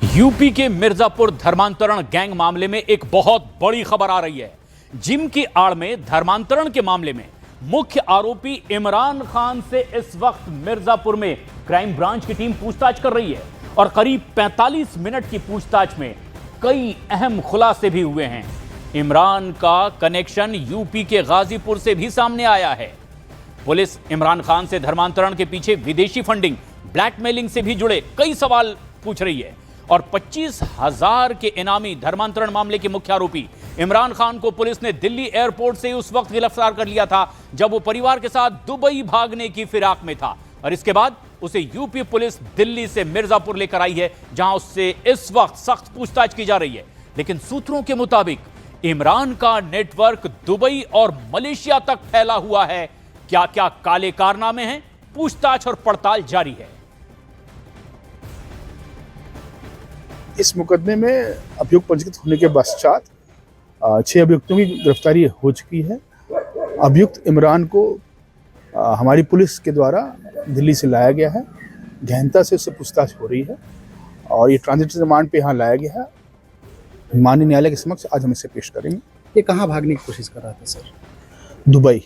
UP के मिर्जापुर धर्मांतरण gang मामले में एक बहुत बड़ी खबर आ रही है। जिम की आड़ में धर्मांतरण के मामले में मुख्य आरोपी इमरान खान से इस वक्त मिर्जापुर में क्राइम ब्रांच की टीम पूछताछ कर रही है और करीब 45 मिनट की पूछताछ में कई अहम खुलासे भी हुए हैं। इमरान का कनेक्शन यूपी के गाजीपुर से भी सामने आया है। पुलिस इमरान खान से धर्मांतरण के पीछे विदेशी फंडिंग, ब्लैकमेलिंग से भी जुड़े कई सवाल पूछ रही है और 25,000 के इनामी धर्मांतरण मामले के मुख्य आरोपी इमरान खान को पुलिस ने दिल्ली एयरपोर्ट से उस वक्त गिरफ्तार कर लिया था जब वो परिवार के साथ दुबई भागने की फिराक में था और इसके बाद उसे यूपी पुलिस दिल्ली से मिर्जापुर लेकर आई है, जहां उससे इस वक्त सख्त पूछताछ की जा रही है। लेकिन सूत्रों के मुताबिक इमरान का नेटवर्क दुबई और मलेशिया तक फैला हुआ है। क्या क्या काले कारनामे हैं? पूछताछ और पड़ताल जारी है। इस मुकदमे में अभियुक्त पंजीकृत होने के पश्चात 6 अभियुक्तों की गिरफ्तारी हो चुकी है। अभियुक्त इमरान को हमारी पुलिस के द्वारा दिल्ली से लाया गया है। गहनता से उससे पूछताछ हो रही है और ये ट्रांजिट रिमांड पे यहाँ लाया गया है। माननीय न्यायालय के समक्ष आज हम इसे पेश करेंगे। ये कहाँ भागने की कोशिश कर रहा था सर? दुबई।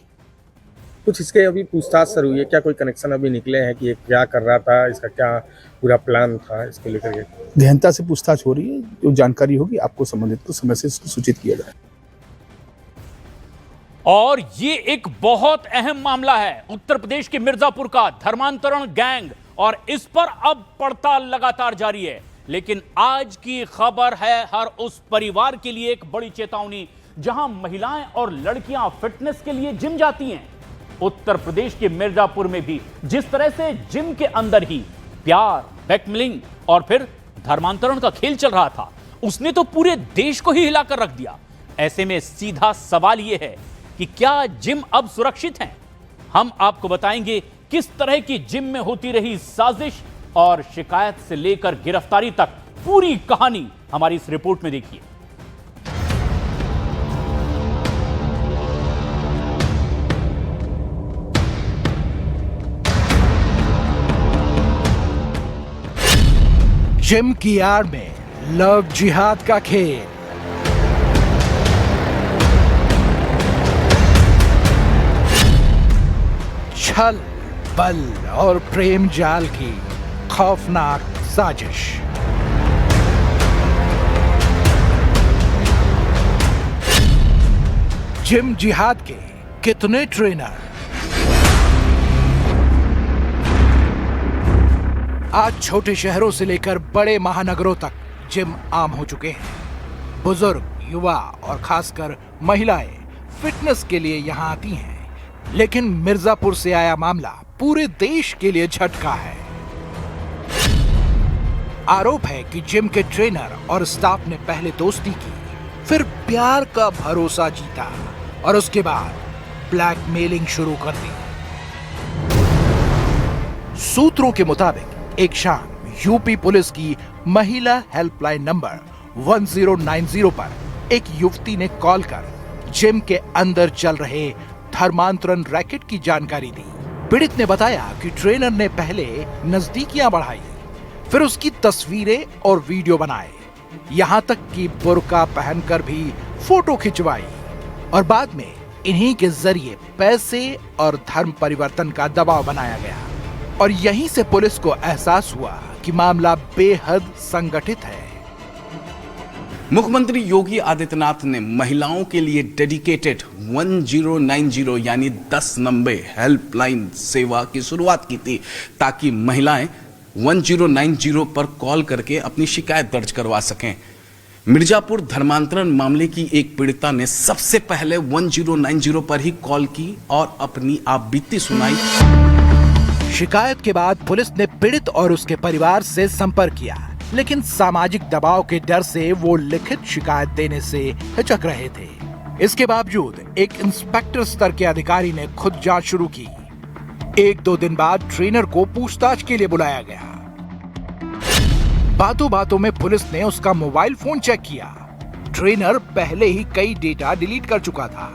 कुछ इसके अभी पूछताछ सर हुई है क्या? कोई कनेक्शन अभी निकले हैं कि ये क्या कर रहा था, इसका क्या पूरा प्लान था इसको लेकर के? गहनता से पूछताछ हो रही है। जो जानकारी होगी आपको संबंधित को समय से इसको सूचित किया जाए। और ये एक बहुत अहम मामला है उत्तर प्रदेश के मिर्जापुर का धर्मांतरण गैंग और इस पर अब पड़ताल लगातार जारी है। लेकिन आज की खबर है हर उस परिवार के लिए एक बड़ी चेतावनी जहां महिलाएं और लड़कियां फिटनेस के लिए जिम जाती हैं। उत्तर प्रदेश के मिर्जापुर में भी जिस तरह से जिम के अंदर ही प्यार, ब्लैकमेलिंग और फिर धर्मांतरण का खेल चल रहा था, उसने तो पूरे देश को ही हिलाकर रख दिया। ऐसे में सीधा सवाल यह है कि क्या जिम अब सुरक्षित हैं? हम आपको बताएंगे किस तरह की जिम में होती रही साजिश और शिकायत से लेकर गिरफ्तारी तक पूरी कहानी हमारी इस रिपोर्ट में देखिए। जिम की आड़ में लव जिहाद का खेल। छल, बल और प्रेम जाल की खौफनाक साजिश। जिम जिहाद के कितने ट्रेनर आज छोटे शहरों से लेकर बड़े महानगरों तक जिम आम हो चुके हैं। बुजुर्ग, युवा और खासकर महिलाएं फिटनेस के लिए यहां आती हैं। लेकिन मिर्जापुर से आया मामला पूरे देश के लिए झटका है। आरोप है कि जिम के ट्रेनर और स्टाफ ने पहले दोस्ती की, फिर प्यार का भरोसा जीता और उसके बाद ब्लैकमेलिंग शुरू कर दी। सूत्रों के मुताबिक एक शाम यूपी पुलिस की महिला हेल्पलाइन नंबर 1090 पर एक युवती ने कॉल कर जिम के अंदर चल रहे धर्मांतरण रैकेट की जानकारी दी। पीड़ित ने बताया कि ट्रेनर ने पहले नजदीकियां बढ़ाई, फिर उसकी तस्वीरें और वीडियो बनाए, यहां तक कि बुर्का पहनकर भी फोटो खिंचवाई और बाद में इन्हीं के जरिए पैसे और धर्म परिवर्तन का दबाव बनाया गया। और यहीं से पुलिस को एहसास हुआ कि मामला बेहद संगठित है। मुख्यमंत्री योगी आदित्यनाथ ने महिलाओं के लिए डेडिकेटेड 1090 यानी 10 नंबर हेल्पलाइन सेवा की शुरुआत की थी ताकि महिलाएं 1090 पर कॉल करके अपनी शिकायत दर्ज करवा सकें। मिर्जापुर धर्मांतरण मामले की एक पीड़िता ने सबसे पहले 1090 पर ही कॉल की और अपनी आपबीती सुनाई। शिकायत के बाद पुलिस ने पीड़ित और उसके परिवार से संपर्क किया, लेकिन सामाजिक दबाव के डर से वो लिखित शिकायत देने से हिचक रहे थे। इसके बावजूद एक इंस्पेक्टर स्तर के अधिकारी ने खुद जांच शुरू की। 1-2 दिन बाद ट्रेनर को पूछताछ के लिए बुलाया गया। बातों बातों में पुलिस ने उसका मोबाइल फोन चेक किया। ट्रेनर पहले ही कई डेटा डिलीट कर चुका था,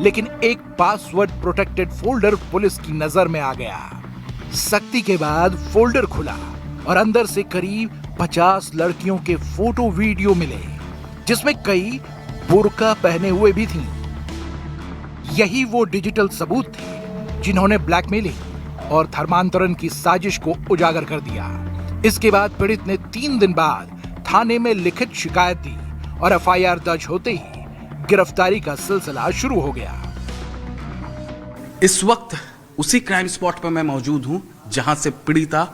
लेकिन एक पासवर्ड प्रोटेक्टेड फोल्डर पुलिस की नजर में आ गया। सख्ती के बाद फोल्डर खुला और अंदर से करीब 50 लड़कियों के फोटो वीडियो मिले, जिसमें कई बुर्का पहने हुए भी थीं। यही वो डिजिटल सबूत थे जिन्होंने ब्लैकमेलिंग और धर्मांतरण की साजिश को उजागर कर दिया। इसके बाद पीड़ित ने 3 दिन बाद थाने में लिखित शिकायत दी और एफआईआर दर्ज होते ही गिरफ्तारी का सिलसिला शुरू हो गया। इस वक्त उसी क्राइम स्पॉट पर मैं मौजूद हूं जहां से पीड़िता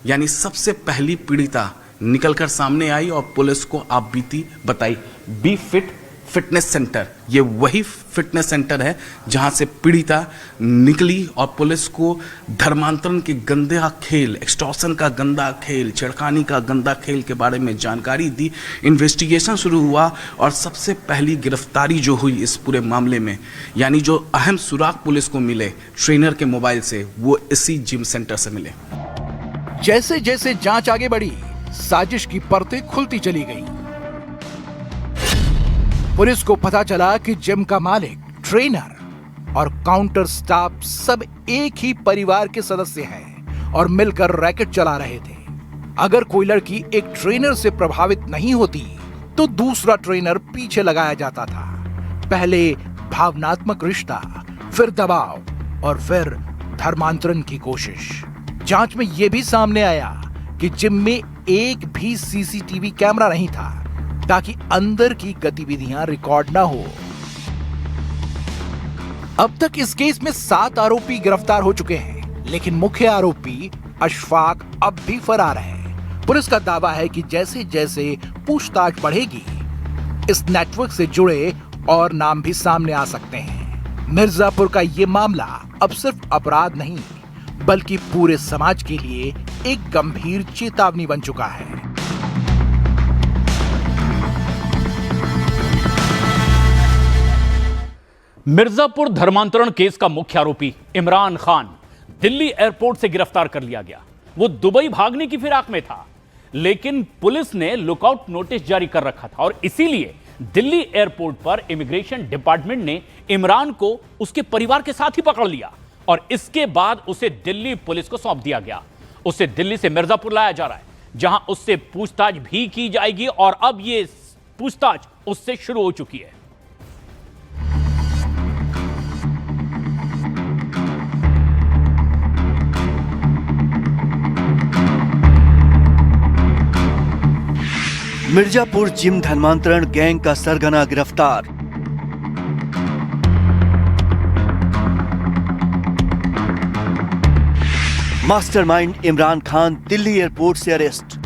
यानी सबसे पहली पीड़िता निकलकर सामने आई और पुलिस को आप बीती बताई। बी फिट फिटनेस सेंटर, ये वही फिटनेस सेंटर है जहां से पीड़िता निकली और पुलिस को धर्मांतरण के गंदा खेल, एक्सटॉर्शन का गंदा खेल, छिड़कानी का गंदा खेल के बारे में जानकारी दी। इन्वेस्टिगेशन शुरू हुआ और सबसे पहली गिरफ्तारी जो हुई इस पूरे मामले में, यानी जो अहम सुराग पुलिस को मिले ट्रेनर के मोबाइल से, वो इसी जिम सेंटर से मिले। जैसे जैसे जांच आगे बढ़ी, साजिश की परतें खुलती चली गई। पुलिस को पता चला कि जिम का मालिक, ट्रेनर और काउंटर स्टाफ सब एक ही परिवार के सदस्य हैं और मिलकर रैकेट चला रहे थे। अगर कोई लड़की एक ट्रेनर से प्रभावित नहीं होती तो दूसरा ट्रेनर पीछे लगाया जाता था। पहले भावनात्मक रिश्ता, फिर दबाव और फिर धर्मांतरण की कोशिश। जांच में यह भी सामने आया कि जिम में एक भी सीसीटीवी कैमरा नहीं था ताकि अंदर की गतिविधियां रिकॉर्ड ना हो। अब तक इस केस में 7 आरोपी गिरफ्तार हो चुके हैं, लेकिन मुख्य आरोपी अशफाक अब भी फरार है। पुलिस का दावा है कि जैसे जैसे पूछताछ बढ़ेगी, इस नेटवर्क से जुड़े और नाम भी सामने आ सकते हैं। मिर्जापुर का ये मामला अब सिर्फ अपराध नहीं, बल्कि पूरे समाज के लिए एक गंभीर चेतावनी बन चुका है। मिर्जापुर धर्मांतरण केस का मुख्य आरोपी इमरान खान दिल्ली एयरपोर्ट से गिरफ्तार कर लिया गया। वो दुबई भागने की फिराक में था, लेकिन पुलिस ने लुकआउट नोटिस जारी कर रखा था और इसीलिए दिल्ली एयरपोर्ट पर इमिग्रेशन डिपार्टमेंट ने इमरान को उसके परिवार के साथ ही पकड़ लिया और इसके बाद उसे दिल्ली पुलिस को सौंप दिया गया। उसे दिल्ली से मिर्जापुर लाया जा रहा है, जहां उससे पूछताछ भी की जाएगी और अब यह पूछताछ उससे शुरू हो चुकी है। मिर्जापुर जिम धर्मांतरण गैंग का सरगना गिरफ्तार। मास्टरमाइंड इमरान खान दिल्ली एयरपोर्ट से अरेस्ट।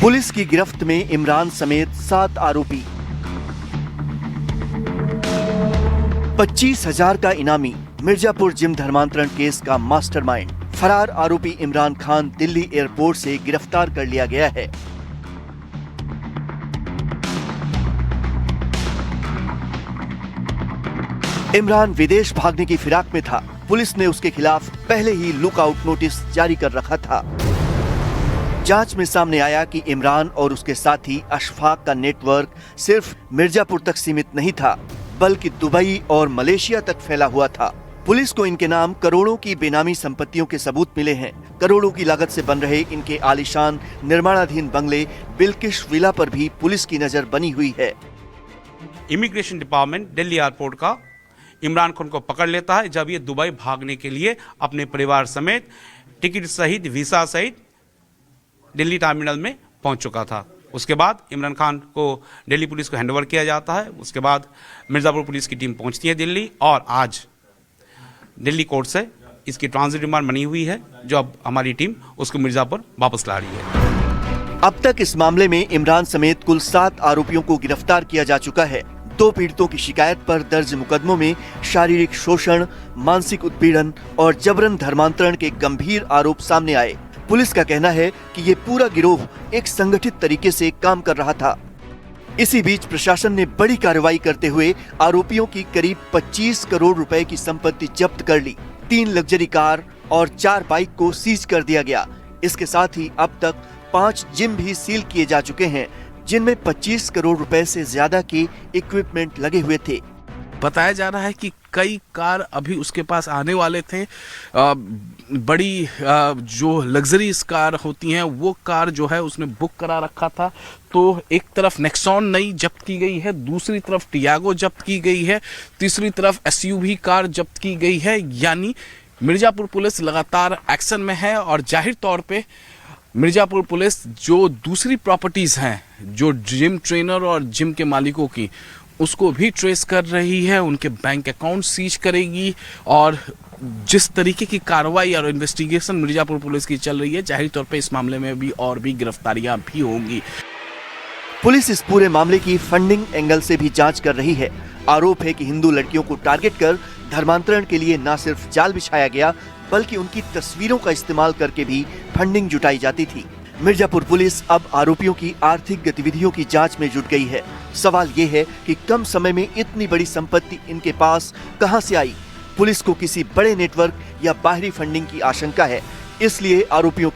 पुलिस की गिरफ्त में इमरान समेत 7 आरोपी। 25,000 का इनामी। मिर्जापुर जिम धर्मांतरण केस का मास्टरमाइंड फरार आरोपी इमरान खान दिल्ली एयरपोर्ट से गिरफ्तार कर लिया गया है। इमरान विदेश भागने की फिराक में था। पुलिस ने उसके खिलाफ पहले ही लुकआउट नोटिस जारी कर रखा था। जांच में सामने आया कि इमरान और उसके साथी अशफाक का नेटवर्क सिर्फ मिर्जापुर तक सीमित नहीं था, बल्कि दुबई और मलेशिया तक फैला हुआ था। पुलिस को इनके नाम करोड़ों की बेनामी संपत्तियों के सबूत मिले हैं। करोड़ों की लागत से बन रहे इनके आलीशान निर्माणाधीन बंगले बिल्किश विला पर भी पुलिस की नजर बनी हुई है। इमिग्रेशन डिपार्टमेंट दिल्ली एयरपोर्ट का इमरान खान को पकड़ लेता है जब ये दुबई भागने के लिए अपने परिवार समेत टिकट सहित वीसा सहित दिल्ली टर्मिनल में पहुंच चुका था। उसके बाद इमरान खान को दिल्ली पुलिस को हैंडओवर किया जाता है। उसके बाद मिर्जापुर पुलिस की टीम पहुंचती है दिल्ली और आज दिल्ली कोर्ट से इसकी ट्रांजिट रिमांड बनी हुई है, जो अब हमारी टीम उसको मिर्जापुर वापस ला रही है। अब तक इस मामले में इमरान समेत कुल 7 आरोपियों को गिरफ्तार किया जा चुका है। 2 पीड़ितों की शिकायत पर दर्ज मुकदमों में शारीरिक शोषण, मानसिक उत्पीड़न और जबरन धर्मांतरण के गंभीर आरोप सामने आए। पुलिस का कहना है कि ये पूरा गिरोह एक संगठित तरीके से काम कर रहा था। इसी बीच प्रशासन ने बड़ी कार्रवाई करते हुए आरोपियों की करीब 25 करोड़ रुपए की संपत्ति जब्त कर ली। 3 लग्जरी कार और 4 बाइक को सीज कर दिया गया। इसके साथ ही अब तक 5 जिम भी सील किए जा चुके हैं, जिनमें 25 करोड़ रुपए से ज्यादा के इक्विपमेंट लगे हुए थे। बताया जा रहा है कि कई कार अभी उसके पास आने वाले थे। बड़ी जो लग्जरीज कार होती हैं वो कार जो है उसने बुक करा रखा था। तो एक तरफ नेक्सॉन नई जब्त की गई है, दूसरी तरफ टियागो जब्त की गई है, तीसरी तरफ एसयूवी कार जब्त की गई है। यानी मिर्ज़ापुर पुलिस लगातार एक्शन में है और जाहिर तौर पे मिर्ज़ापुर पुलिस जो दूसरी प्रॉपर्टीज़ हैं, जो जिम ट्रेनर और जिम के मालिकों की, उसको भी ट्रेस कर रही है, उनके बैंक अकाउंट सीज करेगी। और जिस तरीके की कार्रवाई और इन्वेस्टिगेशन मिर्ज़ापुर पुलिस की चल रही है, जाहिर तौर पे इस मामले में भी और भी गिरफ्तारियां भी होंगी। पुलिस इस पूरे मामले की फंडिंग एंगल से भी जांच कर रही है। आरोप है कि हिंदू लड़कियों को टारगेट कर धर्मांतरण के लिए न सिर्फ जाल बिछाया गया, बल्कि उनकी तस्वीरों का इस्तेमाल करके भी फंडिंग जुटाई जाती थी। मिर्जापुर पुलिस अब आरोपियों की आर्थिक गतिविधियों की जांच में जुट गई है। सवाल ये है कि कम समय में इतनी बड़ी संपत्ति इनके पास कहां से आई। पुलिस को किसी बड़े नेटवर्क या बाहरी फंडिंग की आशंका है, इसलिए आरोपियों के